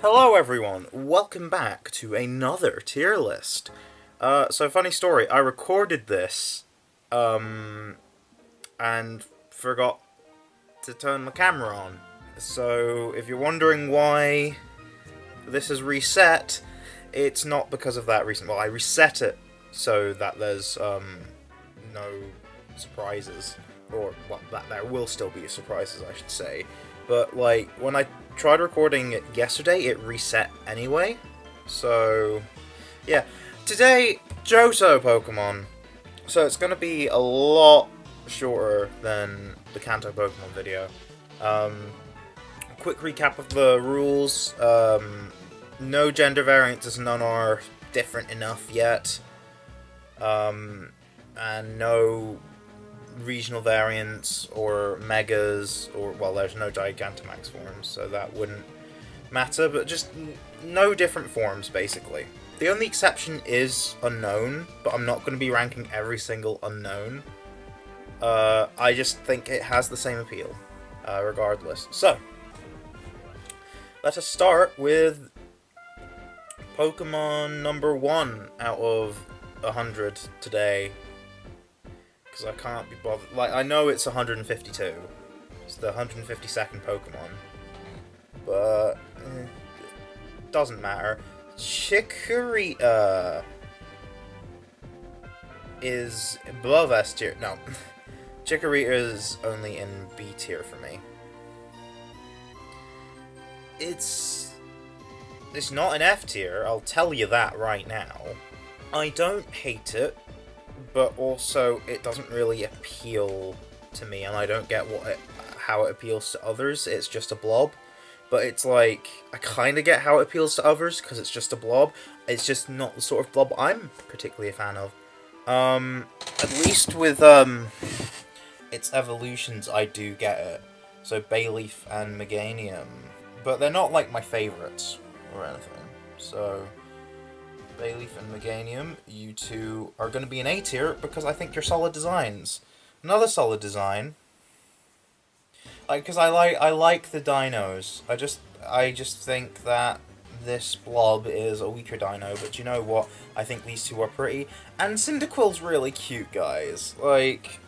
Hello everyone, welcome back to another tier list. So funny story, I recorded this, and forgot to turn the camera on. So if you're wondering why this is reset, it's not because of that reason. Well, I reset it so that there's, no surprises. Or, well, that there will still be surprises, I should say. But, like, when I tried recording it yesterday, it reset anyway. So, yeah. Today, Johto Pokemon. So it's going to be a lot shorter than the Kanto Pokemon video. Quick recap of the rules. No gender variants, as none are different enough yet. And no regional variants or megas, or, well, there's no Gigantamax forms, so that wouldn't matter, but just no different forms, basically. The only exception is unknown, but I'm not going to be ranking every single unknown. I just think it has the same appeal, regardless. So, let us start with Pokemon number 1 out of 100 today. Because I can't be bothered. Like, I know it's 152. It's the 152nd Pokemon. But doesn't matter. Chikorita is above S tier. No. Chikorita is only in B tier for me. It's not an F tier, I'll tell you that right now. I don't hate it, but also it doesn't really appeal to me, and I don't get how it appeals to others. It's just a blob, but it's like, I kind of get how it appeals to others because it's just a blob. It's just not the sort of blob I'm particularly a fan of. At least with its evolutions, I do get it. So Bayleaf and Meganium, but they're not like my favorites or anything. So Bayleaf and Meganium, you two are going to be an A tier because I think you're solid designs. Another solid design, like, because I like the dinos. I just think that this blob is a weaker dino, but you know what? I think these two are pretty, and Cyndaquil's really cute, guys. Like,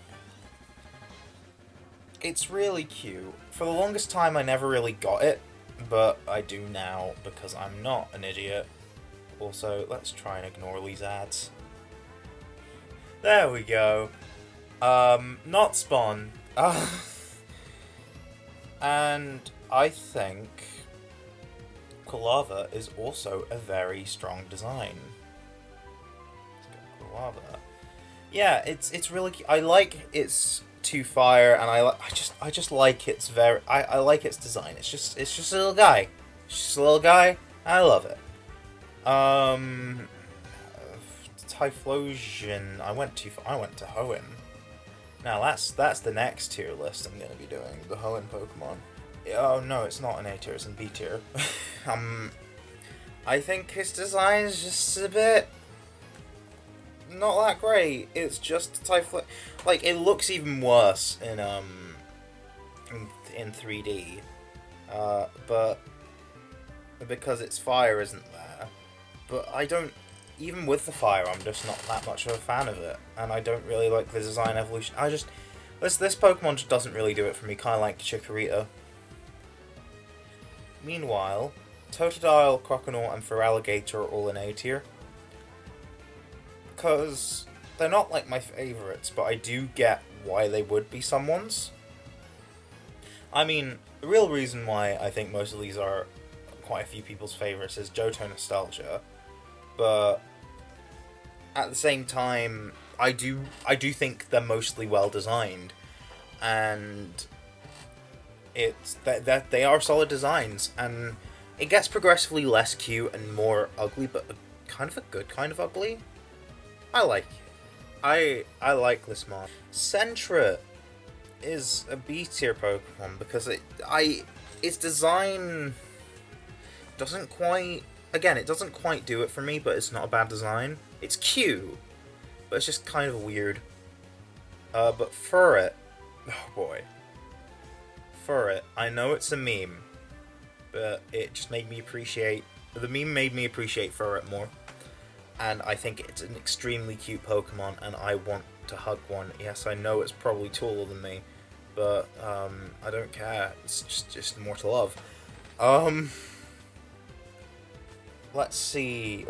it's really cute. For the longest time, I never really got it, but I do now because I'm not an idiot. Also, let's try and ignore these ads. There we go. Not Spawn. And I think Quilava is also a very strong design. Let's go Quilava. Yeah, it's really. I like its 2 fire, and I just like its I like its design. It's just a little guy. It's just a little guy. I love it. Typhlosion. I went to Hoenn. Now that's the next tier list I'm gonna be doing. The Hoenn Pokemon. Oh no, it's not an A tier. It's in B tier. I think his design is just a bit not that great. It's just Typhlosion. Like, it looks even worse in 3D. But because its fire isn't there. But I don't, even with the fire, I'm just not that much of a fan of it, and I don't really like the design evolution. This Pokemon just doesn't really do it for me, kind of like Chikorita. Meanwhile, Totodile, Croconaw, and Feraligatr are all in A tier. Because they're not like my favourites, but I do get why they would be someone's. I mean, the real reason why I think most of these are quite a few people's favourites is Johto nostalgia. But at the same time, I do think they're mostly well designed, and it's that they are solid designs, and it gets progressively less cute and more ugly, but kind of a good kind of ugly. I like it. I like this mod. Sentret is a B tier Pokemon because its design doesn't quite. Again, it doesn't quite do it for me, but it's not a bad design. It's cute, but it's just kind of weird. But Furret, oh boy. Furret, I know it's a meme, but it just made me appreciate... The meme made me appreciate Furret more. And I think it's an extremely cute Pokemon, and I want to hug one. Yes, I know it's probably taller than me, but I don't care. It's just more to love. Let's see.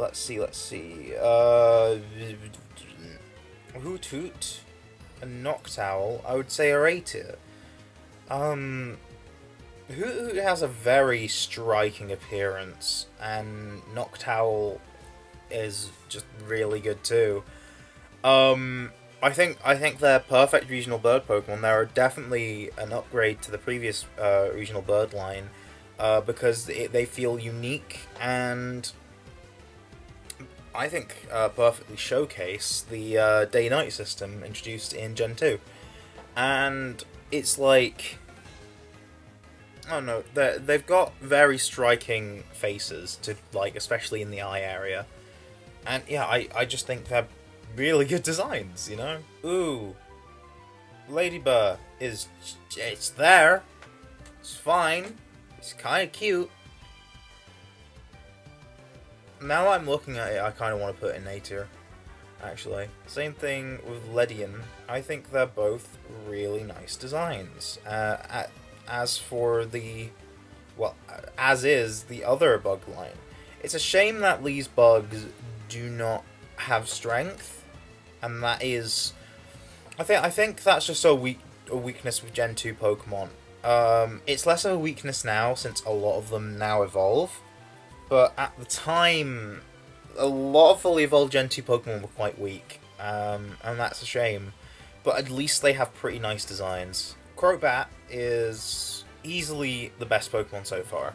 Hoothoot and Noctowl, I would say are A tier. Hoothoot has a very striking appearance, and Noctowl is just really good too. I think they're perfect regional bird Pokemon. They're definitely an upgrade to the previous regional bird line, because they feel unique, and I think perfectly showcase the day-night system introduced in Gen 2. And it's like... I don't know, they've got very striking faces, to like, especially in the eye area. And yeah, I just think they're really good designs, you know? Ooh. Ladybird it's there. It's fine. It's kind of cute. Now I'm looking at it, I kind of want to put it in A tier, actually. Same thing with Ledian. I think they're both really nice designs. As for the... well, as is the other bug line. It's a shame that these bugs do not have strength, and that is... I think that's just a weakness with Gen 2 Pokemon. It's less of a weakness now, since a lot of them now evolve. But at the time, a lot of fully evolved Gen 2 Pokemon were quite weak, and that's a shame. But at least they have pretty nice designs. Crobat is easily the best Pokemon so far.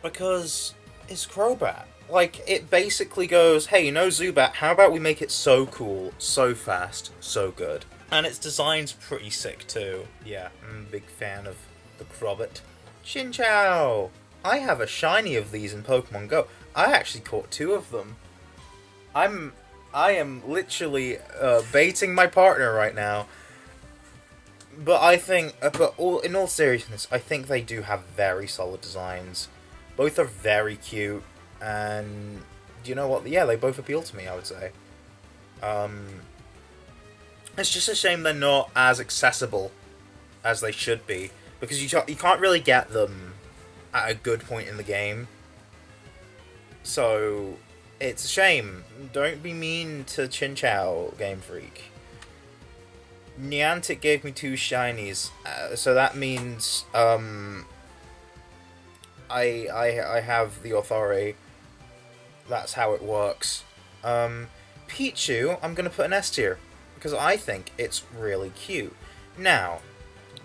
Because it's Crobat. Like, it basically goes, hey, you know Zubat, how about we make it so cool, so fast, so good. And its design's pretty sick too. Yeah, I'm a big fan of the Crobat. Chinchou! I have a shiny of these in Pokemon Go. I actually caught 2 of them. I am literally baiting my partner right now. But I think, in all seriousness, I think they do have very solid designs. Both are very cute, and do you know what? Yeah, they both appeal to me, I would say. It's just a shame they're not as accessible as they should be, because you can't really get them at a good point in the game. So, it's a shame. Don't be mean to Chinchou, Game Freak. Niantic gave me 2 shinies, so that means I have the authority. That's how it works. Pichu, I'm gonna put an S tier because I think it's really cute. Now,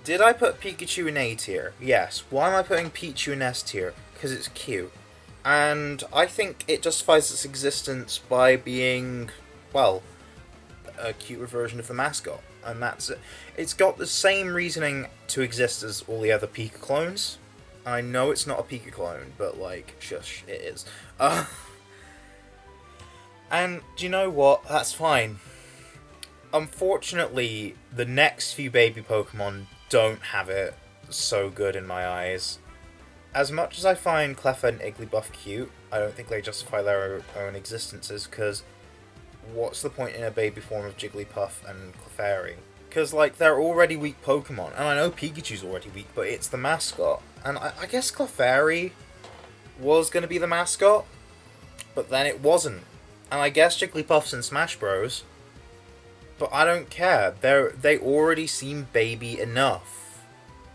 did I put Pikachu in A tier? Yes. Why am I putting Pichu in S tier? Because it's cute, and I think it justifies its existence by being, well, a cuter version of the mascot. And that's it. It's got the same reasoning to exist as all the other Pika clones. I know it's not a Pika clone, but like, shush, it is. And do you know what? That's fine. Unfortunately, the next few baby Pokemon don't have it so good in my eyes. As much as I find Cleffa and Igglybuff cute, I don't think they justify their own existences, because what's the point in a baby form of Jigglypuff and Clefairy? Because, like, they're already weak Pokemon, and I know Pikachu's already weak, but it's the mascot. And I guess Clefairy was going to be the mascot, but then it wasn't. And I guess Jigglypuff's in Smash Bros, but I don't care. They already seem baby enough.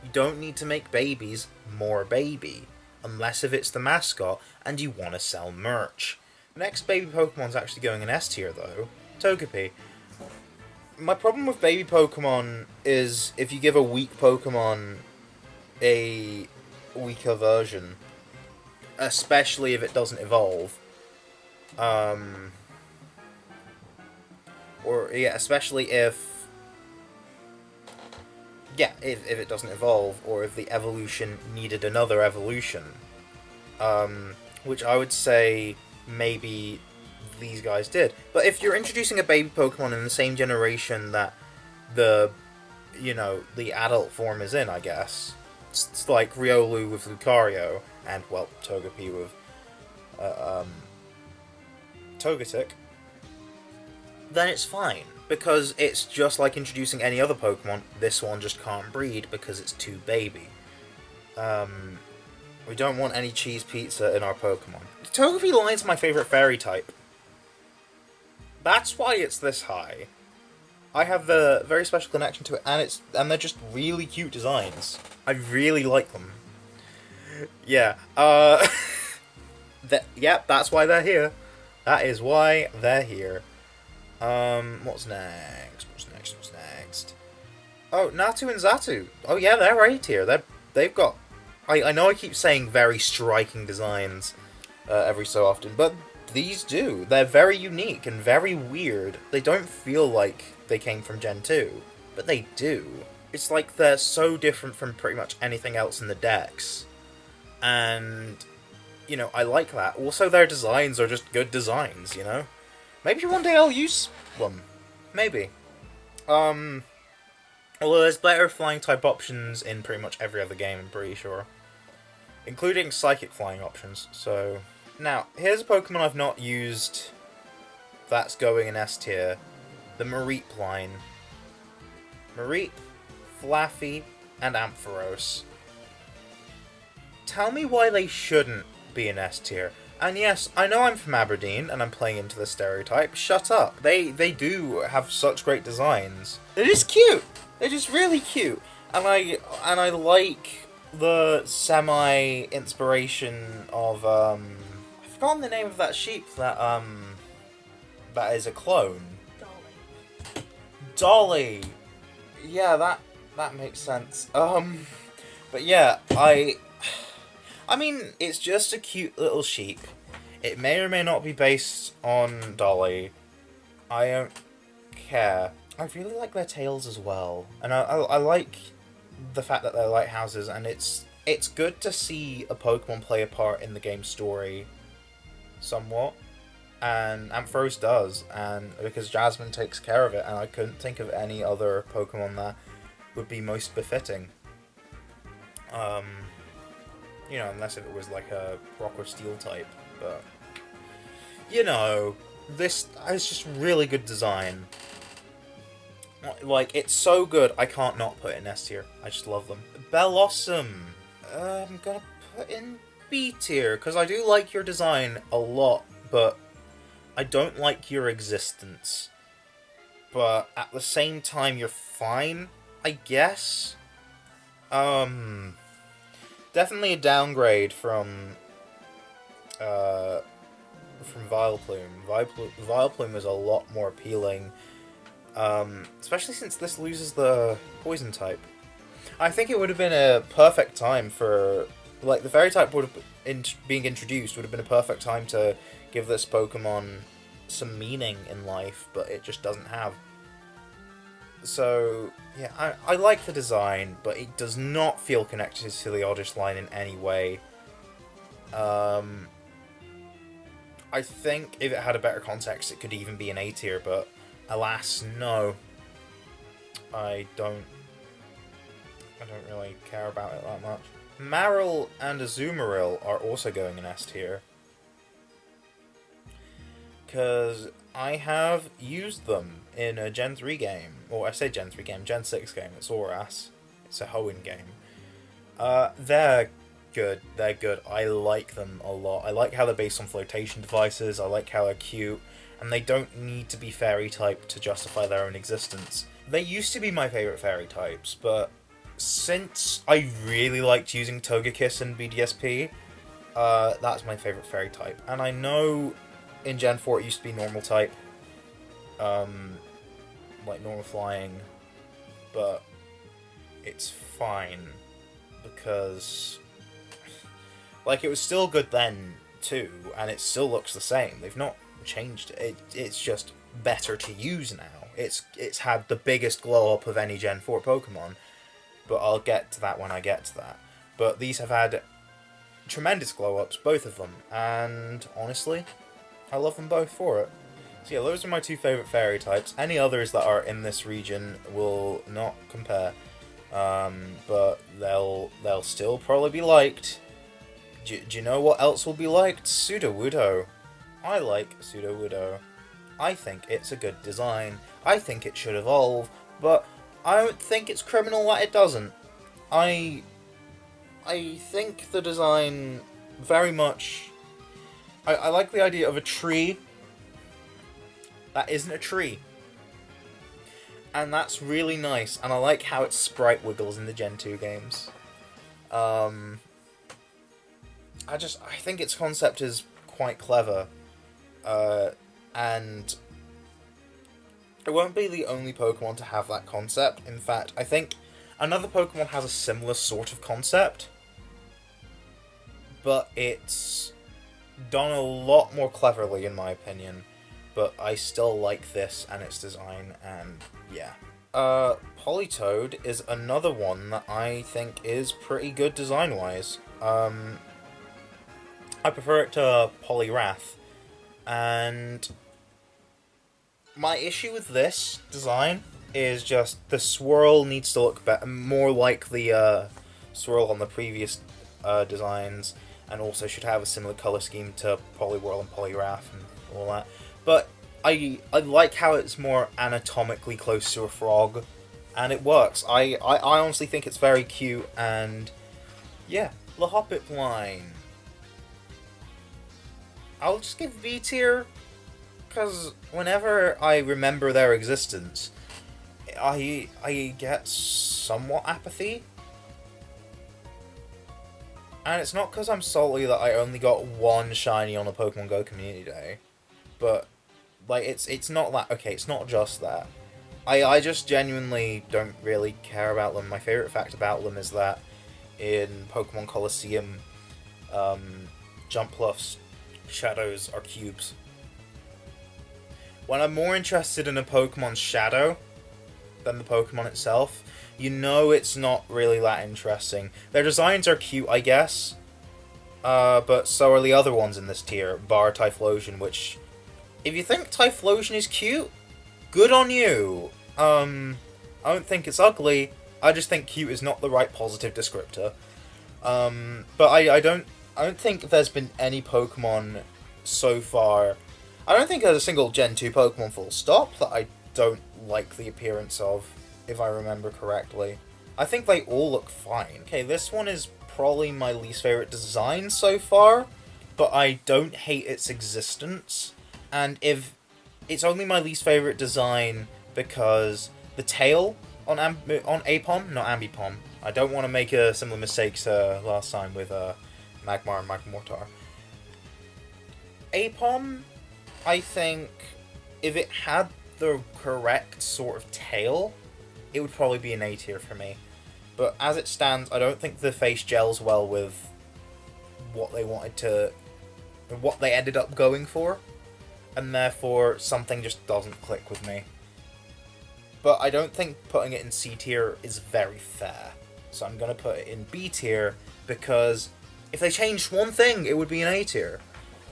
You don't need to make babies more baby, unless if it's the mascot and you want to sell merch. The next baby Pokemon's actually going in S tier though, Togepi. My problem with baby Pokemon is if you give a weak Pokemon a weaker version, especially if it doesn't evolve. Especially if it doesn't evolve, or if the evolution needed another evolution. Which I would say maybe these guys did. But if you're introducing a baby Pokemon in the same generation that the adult form is in, I guess, like Riolu with Lucario, and, well, Togepi with Togetic, then it's fine. Because it's just like introducing any other Pokemon, this one just can't breed because it's too baby. We don't want any cheese pizza in our Pokemon. Togepi Lion's my favourite fairy type. That's why it's this high. I have a very special connection to it, and they're just really cute designs. I really like them. Yeah, yep, that's why they're here. That is why they're here. What's next? What's next? Oh, Natu and Xatu. Oh yeah, they're right here. They've got... I know I keep saying very striking designs every so often, but these do. They're very unique and very weird. They don't feel like they came from Gen 2, but they do. It's like they're so different from pretty much anything else in the decks. And, you know, I like that. Also, their designs are just good designs, you know? Maybe one day I'll use them. Maybe. Although there's better flying type options in pretty much every other game, I'm pretty sure. Including psychic flying options, so... Now, here's a Pokemon I've not used that's going in S tier. The Mareep line. Mareep, Flaffy, and Ampharos. Tell me why they shouldn't be in S tier. And yes, I know I'm from Aberdeen, and I'm playing into the stereotype. Shut up. They do have such great designs. They're just cute. They're just really cute. And I like the semi-inspiration of, I've forgotten the name of that sheep that is a clone. Dolly. Yeah, that makes sense. But yeah, I mean, it's just a cute little sheep. It may or may not be based on Dolly. I don't care. I really like their tails as well. And I like the fact that they're lighthouses, and it's good to see a Pokemon play a part in the game's story somewhat. And Ampharos does, and because Jasmine takes care of it, and I couldn't think of any other Pokemon that would be most befitting. You know, unless if it was like a rock or steel type, but... You know, this is just really good design. Like, it's so good, I can't not put it in S tier. I just love them. Bellossom. I'm gonna put in B tier, because I do like your design a lot, but I don't like your existence. But at the same time, you're fine, I guess? Definitely a downgrade from Vileplume. Vileplume is a lot more appealing, especially since this loses the poison type. I think it would have been a perfect time for, like, the fairy type would have being introduced would have been a perfect time to give this Pokemon some meaning in life, but it just doesn't have. So, yeah, I like the design, but it does not feel connected to the Oddish line in any way. I think if it had a better context, it could even be an A tier, but alas, no. I don't really care about it that much. Maril and Azumaril are also going in S tier, because I have used them in a Gen 3 game. Or I say Gen 3 game, Gen 6 game, it's Oras. It's a Hoenn game. They're good, they're good. I like them a lot. I like how they're based on flotation devices, I like how they're cute, and they don't need to be fairy type to justify their own existence. They used to be my favourite fairy types, but since I really liked using Togekiss and BDSP, that's my favourite fairy type. And I know in Gen 4 it used to be normal type, like normal flying, but it's fine, because, like, it was still good then too, and it still looks the same. They've not changed it. It's just better to use now. It's had the biggest glow up of any Gen 4 Pokemon, but I'll get to that when I get to that. But these have had tremendous glow ups, both of them, and honestly, I love them both for it. So yeah, those are my two favourite fairy types. Any others that are in this region will not compare. but they'll still probably be liked. Do you know what else will be liked? Sudowoodo. I like Sudowoodo. I think it's a good design. I think it should evolve, but I don't think it's criminal that it doesn't. I think the design very much... I like the idea of a tree that isn't a tree. And that's really nice, and I like how its sprite wiggles in the Gen 2 games. I think its concept is quite clever. And it won't be the only Pokemon to have that concept. In fact, I think another Pokemon has a similar sort of concept, but it's done a lot more cleverly, in my opinion. But I still like this and its design, and yeah. Polytode is another one that I think is pretty good design-wise. I prefer it to Poliwrath, and my issue with this design is just the swirl needs to look better, more like the swirl on the previous designs, and also should have a similar color scheme to Poliwhirl and Poliwrath and all that. But I like how it's more anatomically close to a frog, and it works. I honestly think it's very cute, and yeah, the Hoppip line. I'll just give B tier, because whenever I remember their existence, I get somewhat apathy. And it's not because I'm salty that I only got one shiny on a Pokemon Go Community Day, but like it's not that. Okay, it's not just that. I just genuinely don't really care about them. My favorite fact about them is that in Pokemon Coliseum, Jumpluff's shadows are cubes. When I'm more interested in a Pokemon's shadow than the Pokemon itself, you know it's not really that interesting. Their designs are cute, I guess, but so are the other ones in this tier, bar Typhlosion, which, if you think Typhlosion is cute, good on you. I don't think it's ugly, I just think cute is not the right positive descriptor. But I don't think there's been any Pokemon so far. I don't think there's a single Gen 2 Pokemon full stop that I don't like the appearance of, if I remember correctly. I think they all look fine. Okay, this one is probably my least favorite design so far, but I don't hate its existence. And if it's only my least favorite design because the tail on Apom, not Ambipom. I don't want to make a similar mistake to last time with Magmar and Magmortar. Apom, I think, if it had the correct sort of tail, it would probably be an A tier for me. But as it stands, I don't think the face gels well with what they wanted to, what they ended up going for, and therefore something just doesn't click with me. But I don't think putting it in C tier is very fair, so I'm going to put it in B tier, because if they changed one thing, it would be an A tier.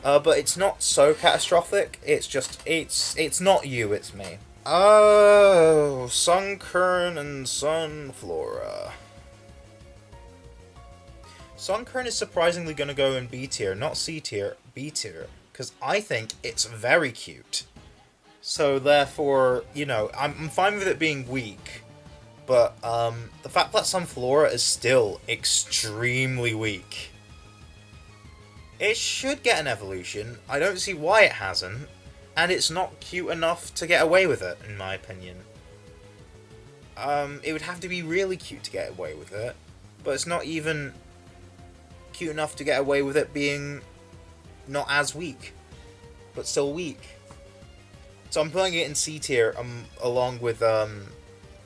But it's not so catastrophic, it's just, it's not you, it's me. Oh, Sunkern and Sunflora. Sunkern is surprisingly going to go in B tier, not C tier, B tier, because I think it's very cute. So therefore, you know, I'm fine with it being weak, but the fact that Sunflora is still extremely weak. It should get an evolution, I don't see why it hasn't, and it's not cute enough to get away with it, in my opinion. It would have to be really cute to get away with it, but it's not even cute enough to get away with it being not as weak, but still weak. So I'm putting it in C tier, along with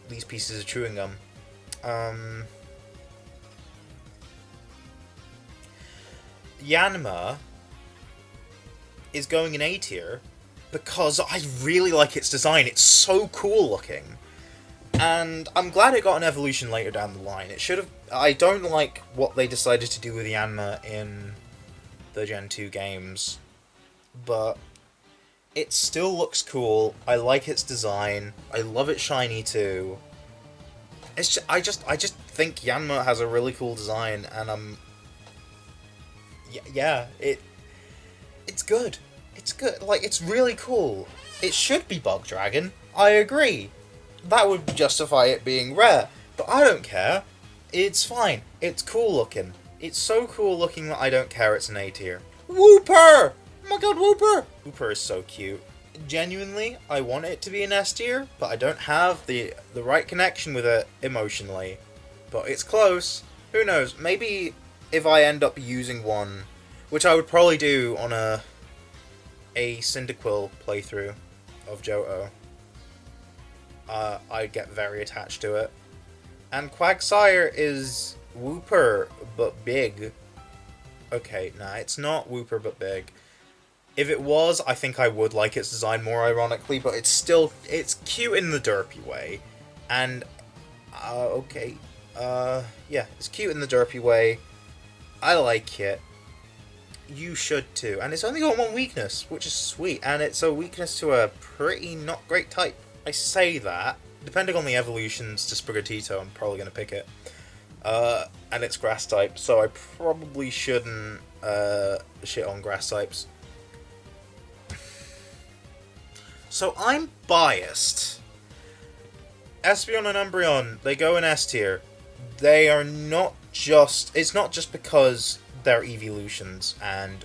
these pieces of chewing gum. Yanma is going in A tier because I really like its design. It's so cool looking. And I'm glad it got an evolution later down the line. It should have... I don't like what they decided to do with Yanma in the Gen 2 games, but it still looks cool. I like its design. I love it shiny too. It's just, I just think Yanma has a really cool design, and yeah, it's good. It's good. Like, it's really cool. It should be Bug Dragon. I agree. That would justify it being rare. But I don't care. It's fine. It's cool looking. It's so cool looking that I don't care it's an A tier. Wooper! Oh my god, Wooper! Wooper is so cute. Genuinely, I want it to be an S tier, but I don't have the right connection with it emotionally. But it's close. Who knows? Maybe if I end up using one, which I would probably do on a Cyndaquil playthrough of Johto, I'd get very attached to it. And Quagsire is Wooper, but big. Okay, nah, it's not Wooper, but big. If it was, I think I would like its design more, ironically, but it's cute in the derpy way. And, okay, yeah, it's cute in the derpy way. I like it. You should too. And it's only got one weakness, which is sweet, and it's a weakness to a pretty not great type. I say that, depending on the evolutions to Sprigatito, I'm probably going to pick it. And it's grass type, so I probably shouldn't shit on grass types. So I'm biased. Espeon and Umbreon, they go in S tier. They are not just... It's not just because they're evolutions, and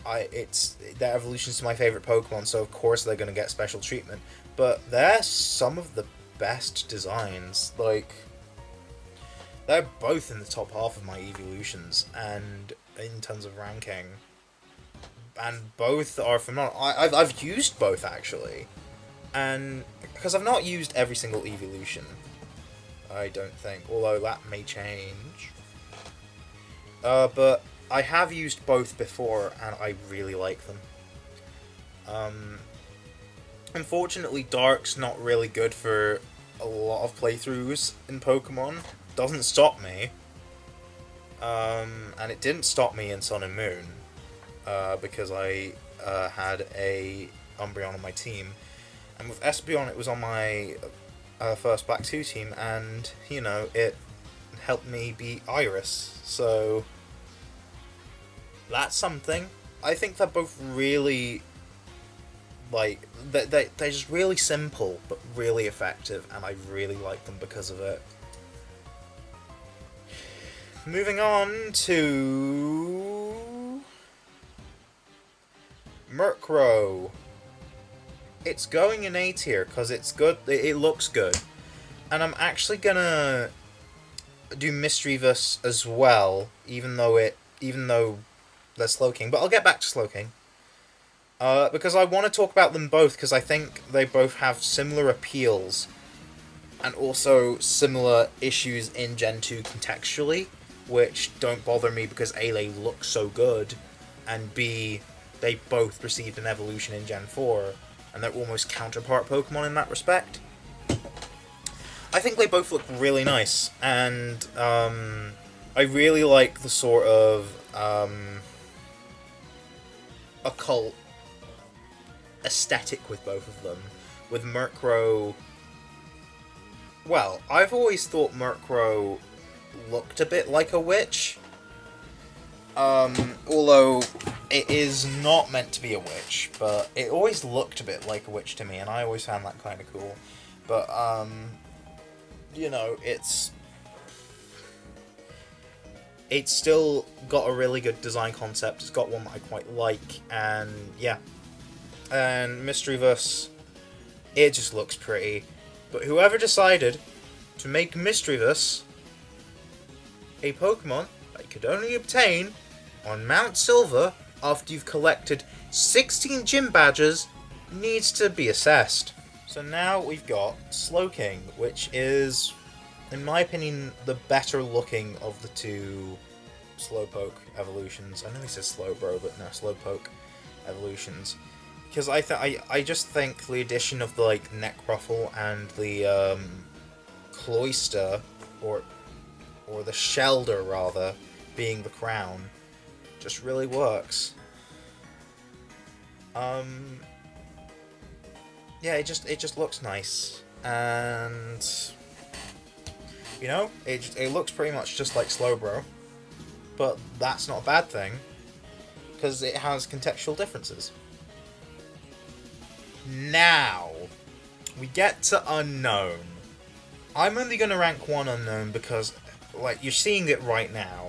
it's their evolutions to my favourite Pokemon, so of course they're going to get special treatment. But they're some of the best designs. Like, they're both in the top half of my evolutions, and in terms of ranking. And both are phenomenal. I've used both, actually. And because I've not used every single evolution, I don't think, although that may change. But I have used both before, and I really like them. Unfortunately, Dark's not really good for a lot of playthroughs in Pokemon. Doesn't stop me. And it didn't stop me in Sun and Moon, because I had a Umbreon on my team. And with Espeon, it was on my first Black 2 team, and, you know, it helped me beat Iris, so that's something. I think they're both really, like, they're just really simple, but really effective, and I really like them because of it. Moving on to Murkrow. It's going in A tier because it's good. It looks good, and I'm actually gonna do Mischievous as well, even though they're Slowking. But I'll get back to Slowking because I want to talk about them both because I think they both have similar appeals and also similar issues in Gen 2 contextually, which don't bother me because A, they look so good, and B, they both received an evolution in Gen 4. And they're almost counterpart Pokemon in that respect. I think they both look really nice, and I really like the sort of occult aesthetic with both of them. With Murkrow, well, I've always thought Murkrow looked a bit like a witch. Although it is not meant to be a witch, but it always looked a bit like a witch to me, and I always found that kind of cool. But, you know, it's still got a really good design concept. It's got one that I quite like, and yeah. And Mischievous, it just looks pretty. But whoever decided to make Mischievous a Pokemon that you could only obtain on Mount Silver after you've collected 16 gym badges needs to be assessed. So now we've got Slowking, which is, in my opinion, the better looking of the two Slowpoke evolutions. I know he says Slowbro, but no, Slowpoke evolutions. Because I just think the addition of the, like, neck ruffle and the cloister, or the shelter rather, being the crown, just really works. Yeah, it just looks nice, and You know, it looks pretty much just like Slowbro, but that's not a bad thing, because it has contextual differences. Now, we get to Unknown. I'm only going to rank one Unknown because, like, you're seeing it right now.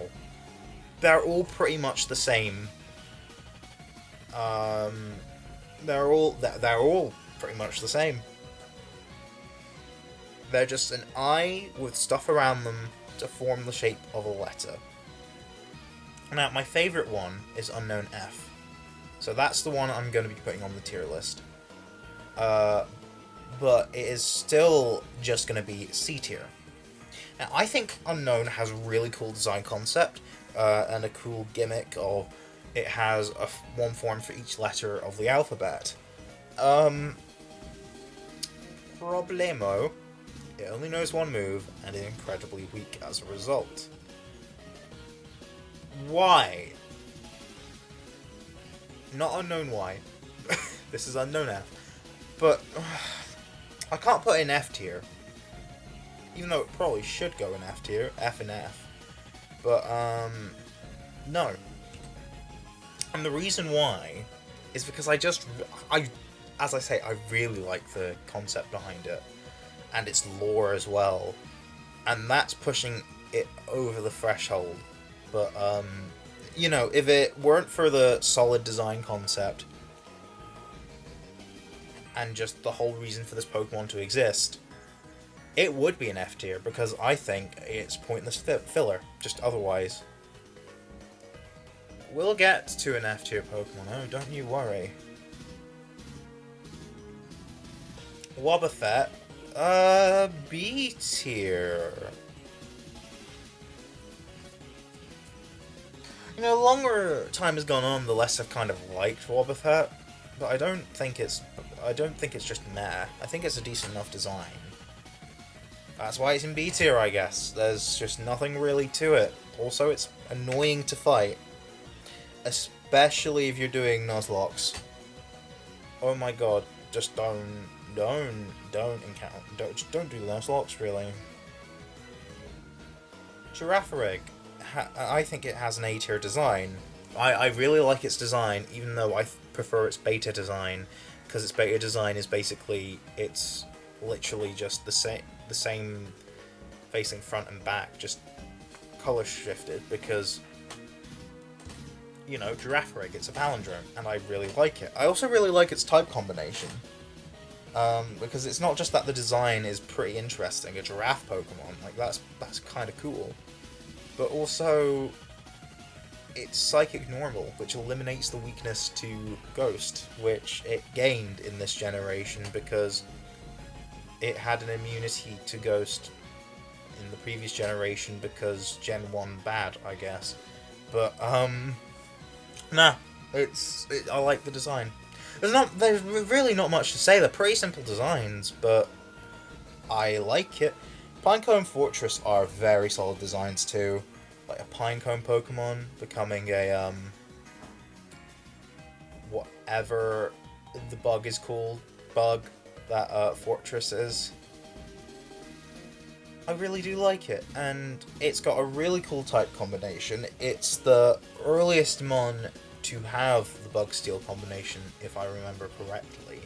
They're all pretty much the same. They're all pretty much the same. They're just an eye with stuff around them to form the shape of a letter. Now, my favourite one is Unknown F. So that's the one I'm going to be putting on the tier list. But it is still just going to be C tier. Now, I think Unknown has a really cool design concept, and a cool gimmick of it has one form for each letter of the alphabet. Problemo, it only knows one move, and is incredibly weak as a result. Why? Not Unknown why. This is Unknown F. But I can't put it in F tier. Even though it probably should go in F tier. F and F. But, no. And the reason why is because as I say, I really like the concept behind it. And its lore as well. And that's pushing it over the threshold. But, you know, if it weren't for the solid design concept, and just the whole reason for this Pokemon to exist, it would be an F tier, because I think it's pointless filler, just otherwise. We'll get to an F tier Pokemon, oh, don't you worry. Wobbuffet, B tier. You know, the longer time has gone on, the less I've kind of liked Wobbuffet, but I don't think it's just meh. I think it's a decent enough design. That's why it's in B tier, I guess. There's just nothing really to it. Also, it's annoying to fight, especially if you're doing Nuzlocke. Oh my god, just don't do Nuzlocke, really. Girafarig, I think it has an A tier design. I really like its design, even though I prefer its beta design, because its beta design is basically, it's literally just the same facing front and back, just color shifted, because, you know, Girafarig, it's a palindrome, and I really like it. I also really like its type combination, because it's not just that the design is pretty interesting, a giraffe Pokemon, like, that's kind of cool, but also it's Psychic Normal, which eliminates the weakness to Ghost, which it gained in this generation because it had an immunity to Ghost in the previous generation because Gen 1 bad, I guess. But, nah, I like the design. There's really not much to say. They're pretty simple designs, but I like it. Pinecone Fortress are very solid designs too. Like a Pinecone Pokemon becoming a, whatever the bug is called, that Fortress is. I really do like it, and it's got a really cool type combination. It's the earliest mon to have the Bug Steel combination, if I remember correctly.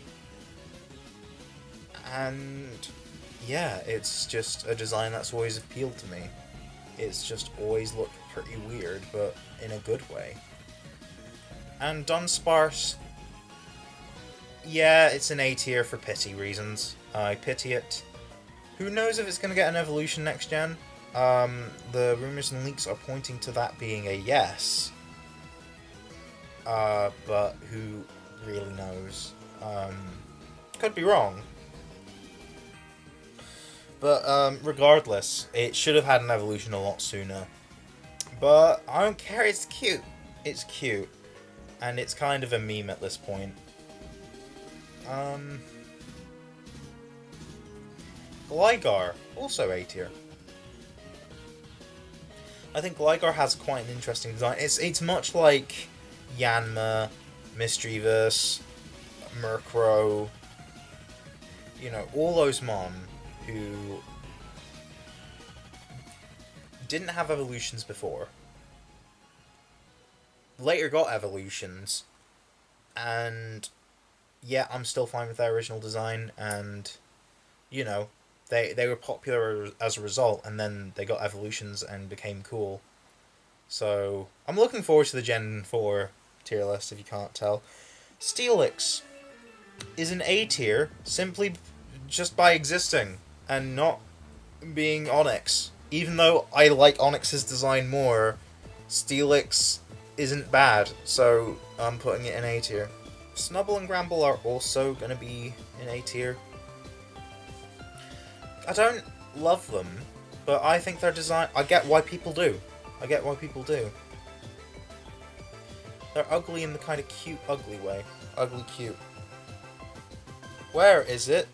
And yeah, it's just a design that's always appealed to me. It's just always looked pretty weird, but in a good way. And Dunsparce, yeah, it's an A tier for pity reasons. I pity it. Who knows if it's going to get an evolution next gen? The rumors and leaks are pointing to that being a yes. But who really knows? Could be wrong. But regardless, it should have had an evolution a lot sooner. But I don't care, it's cute. It's cute. And it's kind of a meme at this point. Gligar, also A tier. I think Gligar has quite an interesting design. It's much like Yanma, Mischievous, Murkrow, you know, all those mon who didn't have evolutions before. Later got evolutions. And yeah, I'm still fine with their original design, and you know, they were popular as a result, and then they got evolutions and became cool. So I'm looking forward to the Gen 4 tier list, if you can't tell. Steelix is an A tier simply just by existing and not being Onyx. Even though I like Onyx's design more, Steelix isn't bad, so I'm putting it in A tier. Snubbull and Gramble are also going to be in A tier. I don't love them, but I think their design... I get why people do. They're ugly in the kind of cute, ugly way. Ugly cute. Where is it?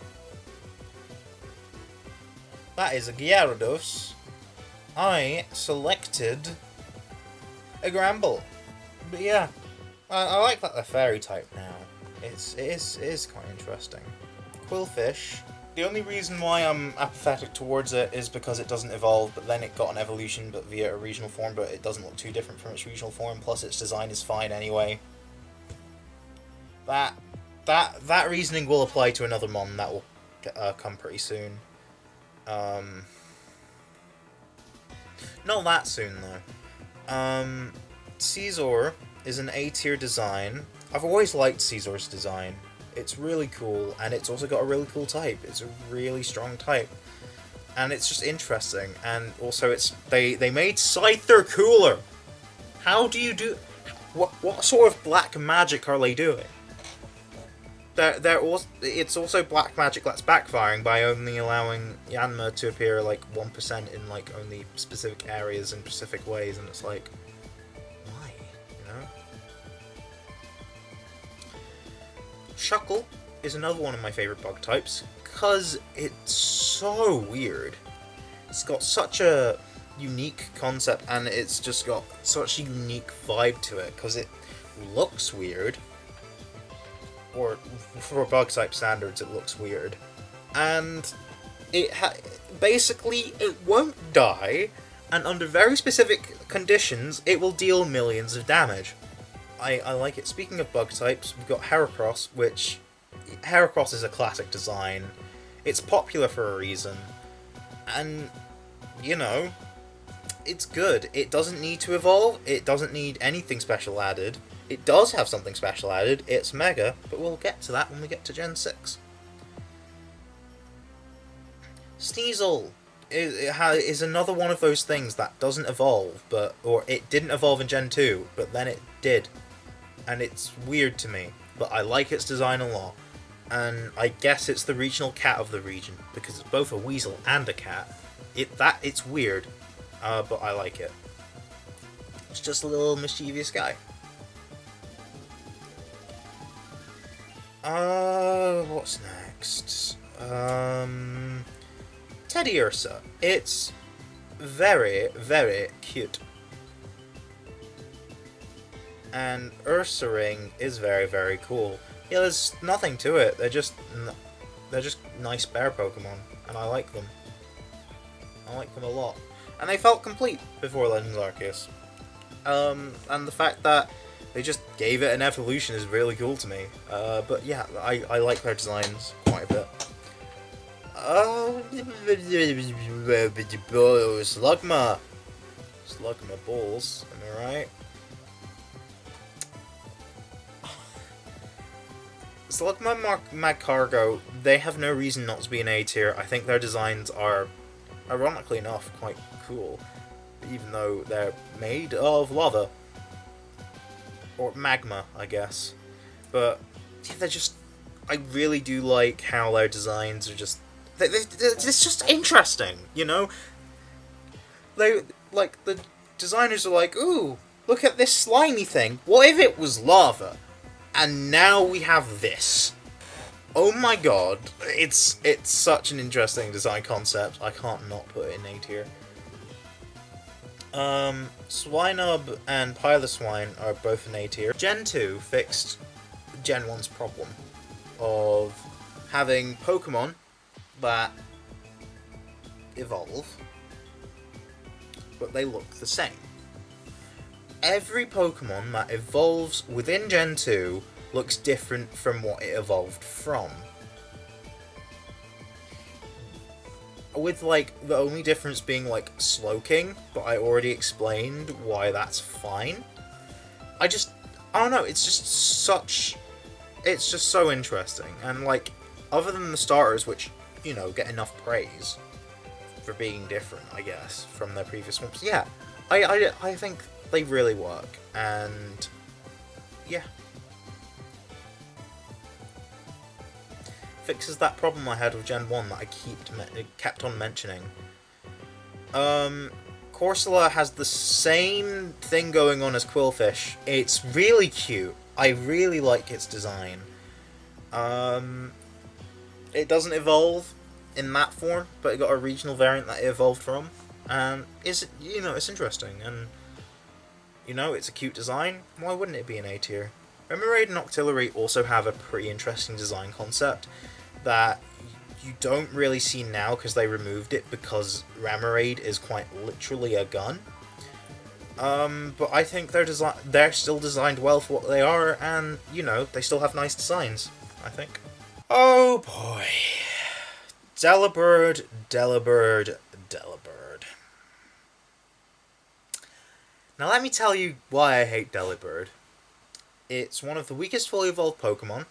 That is a Gyarados. I selected a Gramble. But yeah, I like that they're fairy type now. It is quite interesting. Quillfish. The only reason why I'm apathetic towards it is because it doesn't evolve, but then it got an evolution but via a regional form, but it doesn't look too different from its regional form, plus its design is fine anyway. That reasoning will apply to another mon that will come pretty soon. Not that soon though. Scizor is an A tier design. I've always liked Scizor's design. It's really cool, and it's also got a really cool type. It's a really strong type. And it's just interesting, and also they made Scyther cooler! How do you do... What sort of black magic are they doing? It's also black magic that's backfiring by only allowing Yanma to appear like 1% in like only specific areas in specific ways, and it's like... why? You know? Shuckle is another one of my favourite bug types, because it's so weird. It's got such a unique concept, and it's just got such a unique vibe to it, because it looks weird. Or, for bug type standards, it looks weird. And basically, it won't die, and under very specific conditions, it will deal millions of damage. I like it. Speaking of bug types, we've got Heracross, which... Heracross is a classic design. It's popular for a reason. And, you know, it's good. It doesn't need to evolve. It doesn't need anything special added. It does have something special added. It's Mega, but we'll get to that when we get to Gen 6. Steazel is another one of those things that doesn't evolve, or it didn't evolve in Gen 2, but then it did. And it's weird to me, but I like its design a lot. And I guess it's the regional cat of the region, because it's both a weasel and a cat. It's weird, but I like it. It's just a little mischievous guy. What's next? Teddy Ursa. It's very, very cute. And Ursa Ring is very, very cool. Yeah, there's nothing to it. They're just nice bear Pokemon, and I like them. I like them a lot. And they felt complete before Legends Arceus. And the fact that they just gave it an evolution is really cool to me. But yeah, I like their designs quite a bit. Slugma. Slugma balls, am I right? Slugma Magcargo, they have no reason not to be an A tier. I think their designs are, ironically enough, quite cool. Even though they're made of lava. Or magma, I guess. But yeah, they're just... I really do like how their designs are just... It's just interesting, you know? The designers are like, ooh, look at this slimy thing. What if it was lava? And now we have this. Oh my god. It's such an interesting design concept. I can't not put it in A tier. Swinub and Piloswine are both in A tier. Gen 2 fixed Gen 1's problem of having Pokemon that evolve, but they look the same. Every Pokemon that evolves within Gen 2 looks different from what it evolved from. With, like, the only difference being, like, Slowking, but I already explained why that's fine. I don't know, it's just so interesting, and, like, other than the starters, which, you know, get enough praise for being different, I guess, from their previous ones, yeah, I think they really work, and, yeah. Fixes that problem I had with Gen 1 that I kept on mentioning. Corsola has the same thing going on as Quillfish. It's really cute. I really like its design. It doesn't evolve in that form, but it got a regional variant that it evolved from. And it's interesting, and it's a cute design. Why wouldn't it be an A tier? Remoraid and Octillery also have a pretty interesting design concept that you don't really see now because they removed it because Remoraid is quite literally a gun. But I think they're still designed well for what they are, and they still have nice designs, I think. Oh boy. Delibird. Now let me tell you why I hate Delibird. It's one of the weakest fully evolved Pokemon,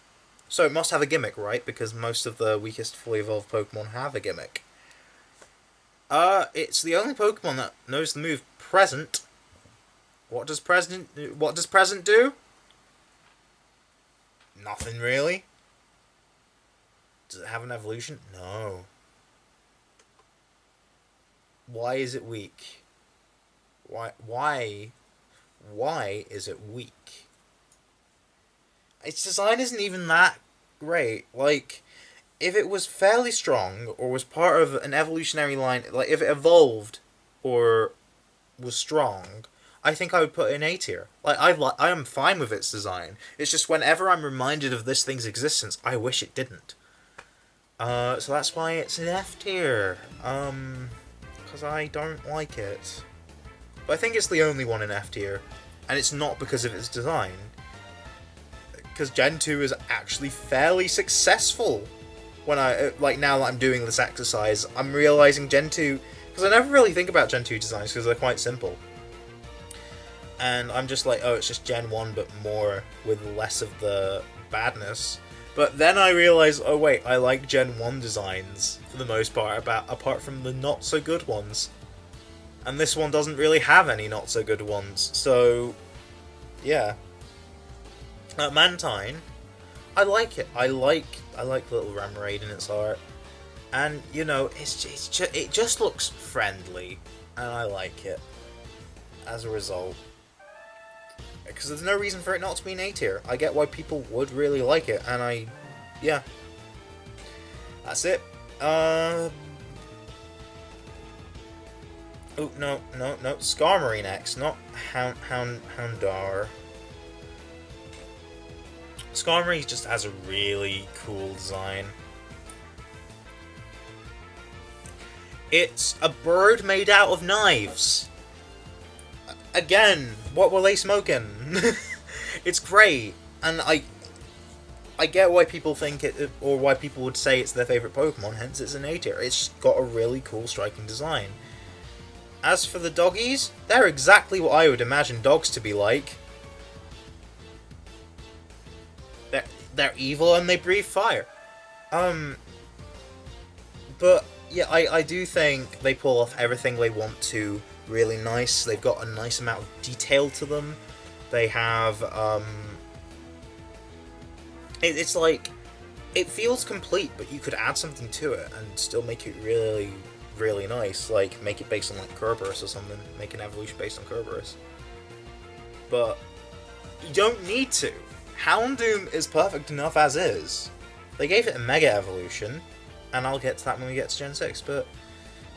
so it must have a gimmick, right? Because most of the weakest fully evolved Pokemon have a gimmick. It's the only Pokemon that knows the move Present. What does Present do? Nothing really. Does it have an evolution? No. Why is it weak? Why is it weak? Its design isn't even that great. Like, if it was fairly strong, or was part of an evolutionary line, like, if it evolved, or was strong, I think I would put it in A tier. Like, I am fine with its design. It's just whenever I'm reminded of this thing's existence, I wish it didn't. So that's why it's an F tier. Because I don't like it. But I think it's the only one in F tier, and it's not because of its design. Because Gen 2 is actually fairly successful. When now that I'm doing this exercise, I'm realizing Gen 2, because I never really think about Gen 2 designs because they're quite simple. And I'm just like, oh, it's just Gen 1 but more with less of the badness. But then I realize, oh wait, I like Gen 1 designs for the most part, apart from the not so good ones. And this one doesn't really have any not so good ones, so yeah. Mantine, I like it. I like little Remoraid in its art, and it just looks friendly, and I like it. As a result, because there's no reason for it not to be an A tier. I get why people would really like it, and yeah. That's it. Oh, no. Skarmory next, not Houndour. Skarmory just has a really cool design. It's a bird made out of knives. Again, what were they smoking? It's great, and I get why people think it, or why people would say it's their favourite Pokemon, hence it's an A tier. It's just got a really cool, striking design. As for the doggies, they're exactly what I would imagine dogs to be like. They're evil and they breathe fire. But yeah, I do think they pull off everything they want to really nice. They've got a nice amount of detail to them. They have, it's like, it feels complete, but you could add something to it and still make it really, really nice. Like, make it based on, like, Kerberos or something. Make an evolution based on Kerberos. But you don't need to. Houndoom is perfect enough as is. They gave it a Mega Evolution, and I'll get to that when we get to Gen 6, but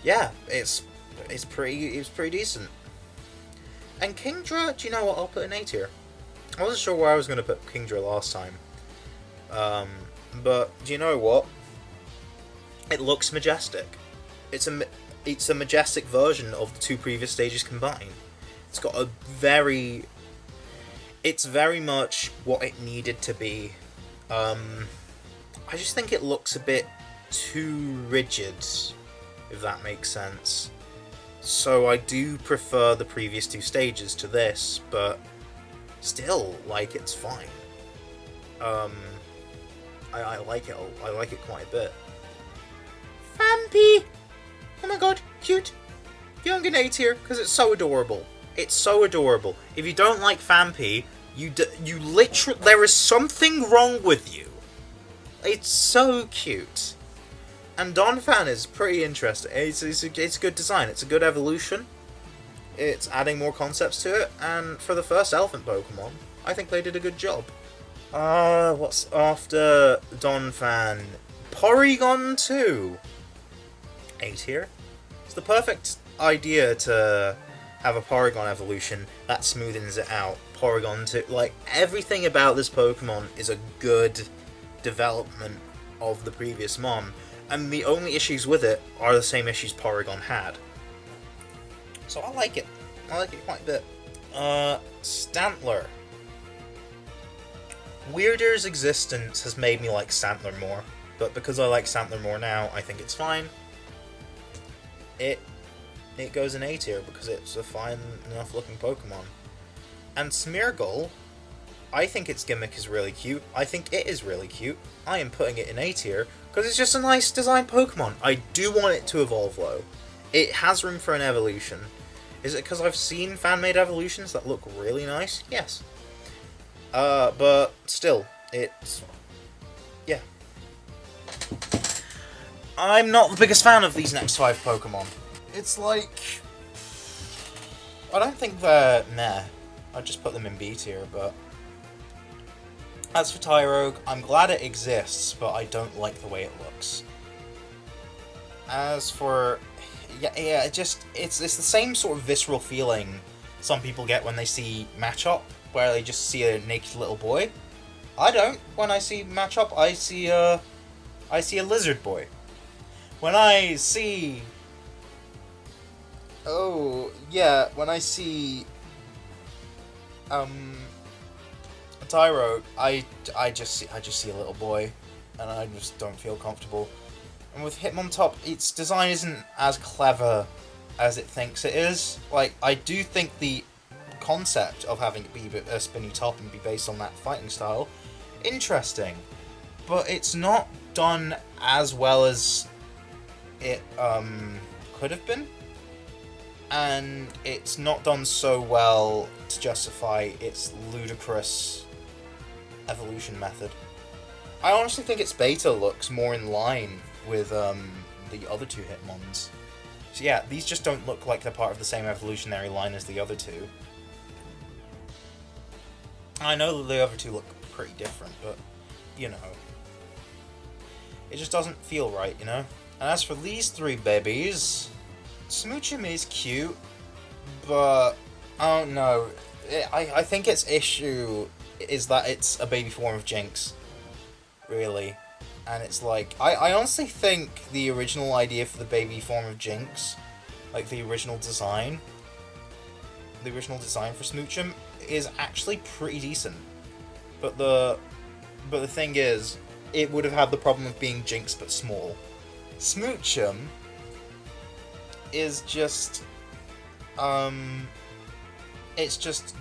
yeah, it's pretty decent. And Kingdra, do you know what, I'll put in A tier. I wasn't sure where I was going to put Kingdra last time. But do you know what? It looks majestic. it's a majestic version of the two previous stages combined. It's got a very... It's very much what it needed to be. I just think it looks a bit too rigid, if that makes sense. So I do prefer the previous two stages to this, but still, like, it's fine. I like it. I like it quite a bit. Vampy! Oh my god, cute! Young and A tier, because it's so adorable. It's so adorable. If you don't like Vampy, you literally... There is something wrong with you. It's so cute. And Donphan is pretty interesting. It's a good design. It's a good evolution. It's adding more concepts to it. And for the first elephant Pokemon, I think they did a good job. What's after Donphan? Porygon 2. A tier. It's the perfect idea to have a Porygon evolution that smoothens it out. Porygon 2. Like, everything about this Pokemon is a good development of the previous Mon. And the only issues with it are the same issues Porygon had. So I like it. I like it quite a bit. Stantler. Weirder's existence has made me like Stantler more. But because I like Stantler more now, I think it's fine. It goes in A tier because it's a fine enough looking Pokemon. And Smeargle, I think its gimmick is really cute. I think it is really cute. I am putting it in A tier because it's just a nice designed Pokemon. I do want it to evolve though. It has room for an evolution. Is it because I've seen fan-made evolutions that look really nice? Yes. But still, it's... yeah. I'm not the biggest fan of these next 5 Pokemon. It's like... I don't think they're meh. I'd just put them in B tier, but... As for Tyrogue, I'm glad it exists, but I don't like the way it looks. As for... yeah, it's the same sort of visceral feeling some people get when they see Machop, where they just see a naked little boy. I don't. When I see Machop, I see a lizard boy. When I see... oh, yeah, when I see... Tyrogue, I just see a little boy, and I just don't feel comfortable. And with Hitmontop, its design isn't as clever as it thinks it is. Like, I do think the concept of having it be a spinny top and be based on that fighting style, interesting. But it's not done as well as it could have been. And it's not done so well to justify its ludicrous evolution method. I honestly think its beta looks more in line with the other two Hitmons. So yeah, these just don't look like they're part of the same evolutionary line as the other two. I know that the other two look pretty different, but, you know. It just doesn't feel right, you know? And as for these 3 babies, Smoochum is cute, but I don't know. I think its issue is that it's a baby form of Jinx, really. And it's like, I honestly think the original idea for the baby form of Jinx, like the original design for Smoochum is actually pretty decent. But the thing is, it would have had the problem of being Jinx but small. Smoochum is just, it's just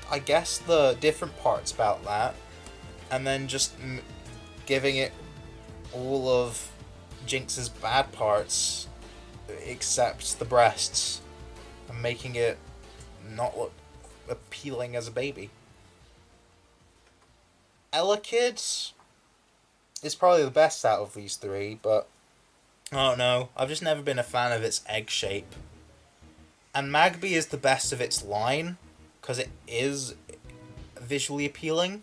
I guess the different parts about that, and then just giving it all of Jinx's bad parts, except the breasts, and making it not look appealing as a baby. Elekid is probably the best out of these 3, but I don't know. I've just never been a fan of its egg shape. And Magby is the best of its line, because it is visually appealing,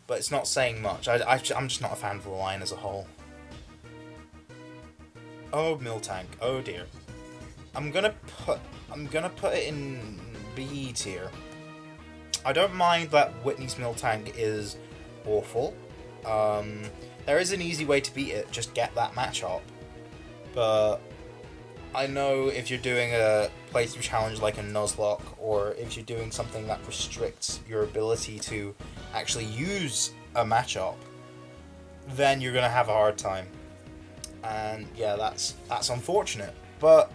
but it's not saying much. I'm just not a fan of the line as a whole. Oh, Miltank. Oh dear. I'm gonna put it in B tier. I don't mind that Whitney's Miltank is awful. There is an easy way to beat it. Just get that Machop. But I know if you're doing a playthrough challenge like a Nuzlocke, or if you're doing something that restricts your ability to actually use a matchup, then you're gonna have a hard time. And yeah, that's unfortunate. But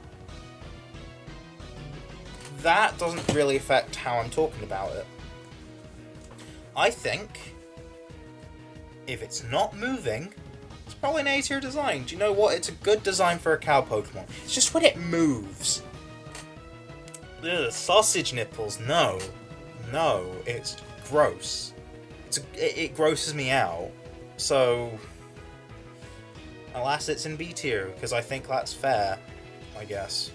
that doesn't really affect how I'm talking about it. I think if it's not moving, it's probably an A-tier design. Do you know what? It's a good design for a cow Pokemon. It's just when it moves. Ugh, sausage nipples. No. No. It's gross. It grosses me out. So, alas, it's in B tier, because I think that's fair, I guess.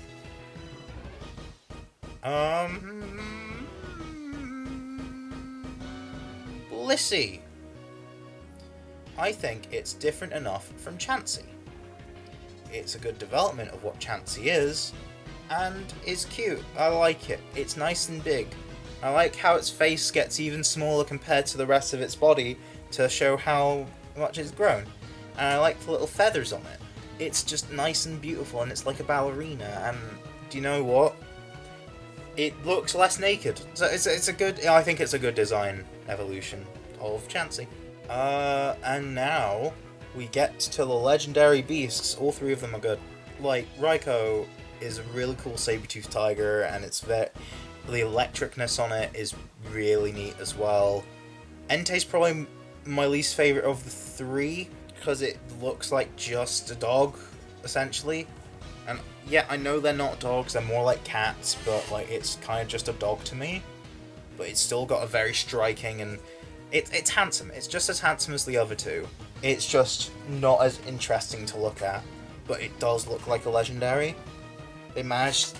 Blissey. I think it's different enough from Chansey. It's a good development of what Chansey is, and is cute. I like it. It's nice and big. I like how its face gets even smaller compared to the rest of its body to show how much it's grown. And I like the little feathers on it. It's just nice and beautiful, and it's like a ballerina, and do you know what? It looks less naked. So it's a good... I think it's a good design evolution of Chansey. And now we get to the legendary beasts. All three of them are good. Like, Raikou is a really cool saber-toothed tiger, and the electricness on it is really neat as well. Entei's probably my least favourite of the three, because it looks like just a dog, essentially. And yeah, I know they're not dogs, they're more like cats, but like it's kind of just a dog to me. But it's still got a very striking, and it's handsome. It's just as handsome as the other two. It's just not as interesting to look at, but it does look like a legendary. They managed,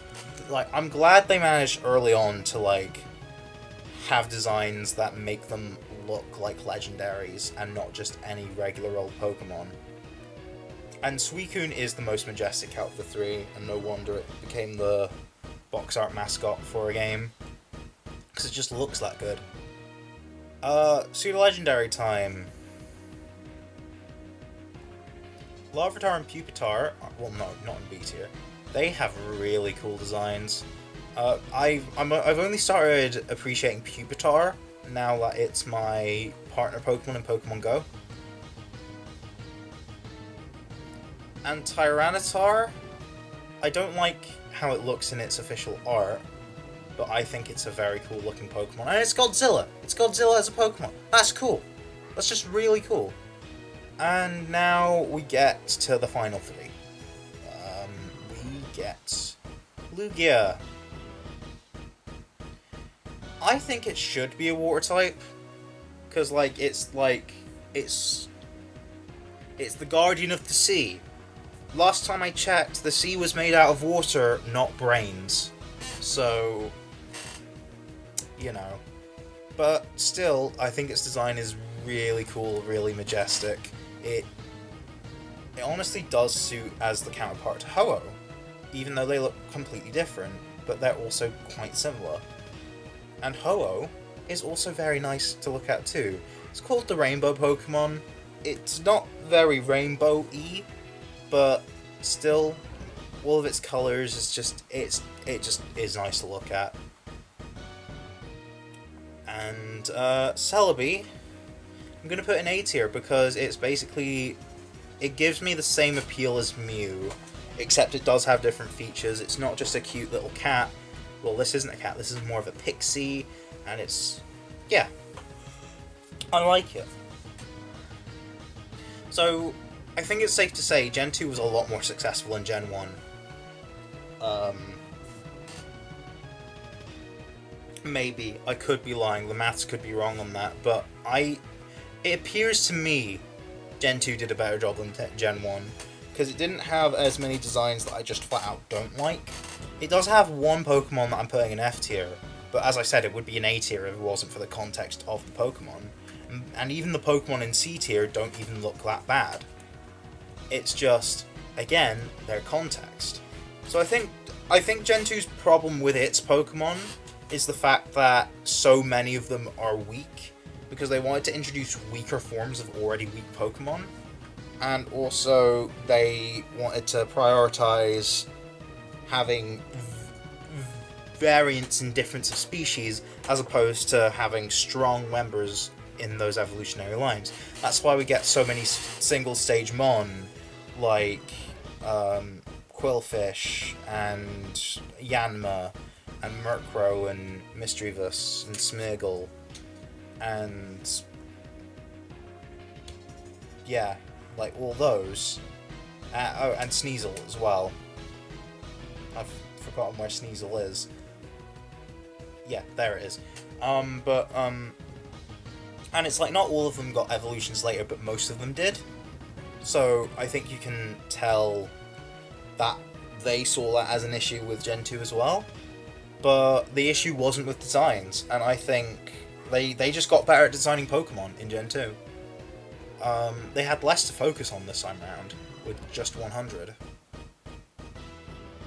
like, I'm glad they managed early on to like have designs that make them look like legendaries and not just any regular old Pokemon. And Suicune is the most majestic out of the three, and no wonder it became the box art mascot for a game, because it just looks that good. Pseudo legendary time. Lavator and Pupitar, well, no, not in B tier. They have really cool designs. I've only started appreciating Pupitar now that it's my partner Pokemon in Pokemon Go. And Tyranitar, I don't like how it looks in its official art, but I think it's a very cool looking Pokemon. And it's Godzilla! It's Godzilla as a Pokemon! That's cool! That's just really cool. And now we get to the final three. We get Lugia. I think it should be a water type, because it's the guardian of the sea. Last time I checked, the sea was made out of water, not brains. So, you know. But still, I think its design is really cool, really majestic. It honestly does suit as the counterpart to Ho-Oh, even though they look completely different, but they're also quite similar. And Ho-Oh is also very nice to look at too. It's called the Rainbow Pokemon. It's not very rainbow-y, but still, all of its colours it just is nice to look at. And Celebi, I'm gonna put in A tier because it gives me the same appeal as Mew, except it does have different features. It's not just a cute little cat. Well, this isn't a cat, this is more of a pixie, and yeah, I like it. So, I think it's safe to say Gen 2 was a lot more successful than Gen 1. Maybe. I could be lying, the maths could be wrong on that, but it appears to me Gen 2 did a better job than Gen 1, because it didn't have as many designs that I just flat out don't like. It does have one Pokemon that I'm putting in F tier, but as I said, it would be an A tier if it wasn't for the context of the Pokemon. And even the Pokemon in C tier don't even look that bad. It's just, again, their context. So I think Gen 2's problem with its Pokemon is the fact that so many of them are weak, because they wanted to introduce weaker forms of already weak Pokemon, and also they wanted to prioritize having variance and difference of species, as opposed to having strong members in those evolutionary lines. That's why we get so many single stage Mon, like Quillfish and Yanma and Murkrow and Mischievous and Smeargle and yeah, like all those. Oh, and Steazel as well. I've forgotten where Steazel is. Yeah, there it is. And it's like not all of them got evolutions later, but most of them did. So I think you can tell that they saw that as an issue with Gen 2 as well. But the issue wasn't with designs, and I think they just got better at designing Pokemon in Gen 2. They had less to focus on this time around, with just 100.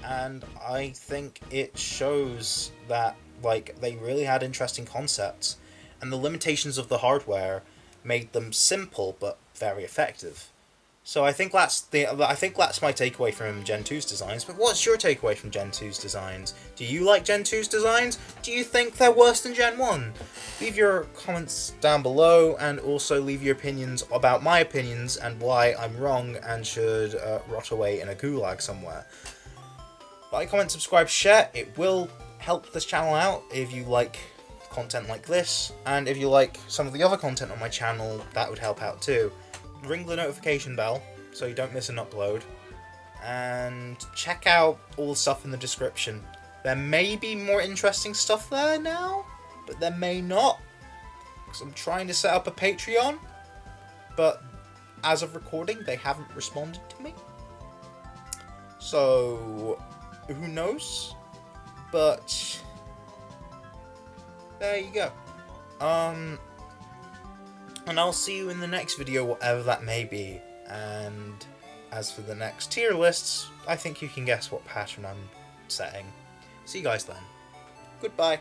And I think it shows that, like, they really had interesting concepts, and the limitations of the hardware made them simple but very effective. So I think that's my takeaway from Gen 2's designs. But what's your takeaway from Gen 2's designs? Do you like Gen 2's designs? Do you think they're worse than Gen 1? Leave your comments down below, and also leave your opinions about my opinions and why I'm wrong and should rot away in a gulag somewhere. Like, comment, subscribe, share. It will help this channel out if you like content like this, and if you like some of the other content on my channel, that would help out too. Ring the notification bell so you don't miss an upload, and check out all the stuff in the description. There may be more interesting stuff there now, but there may not, because I'm trying to set up a Patreon, but as of recording they haven't responded to me, so who knows. But there you go. And I'll see you in the next video, whatever that may be. And as for the next tier lists, I think you can guess what pattern I'm setting. See you guys then. Goodbye.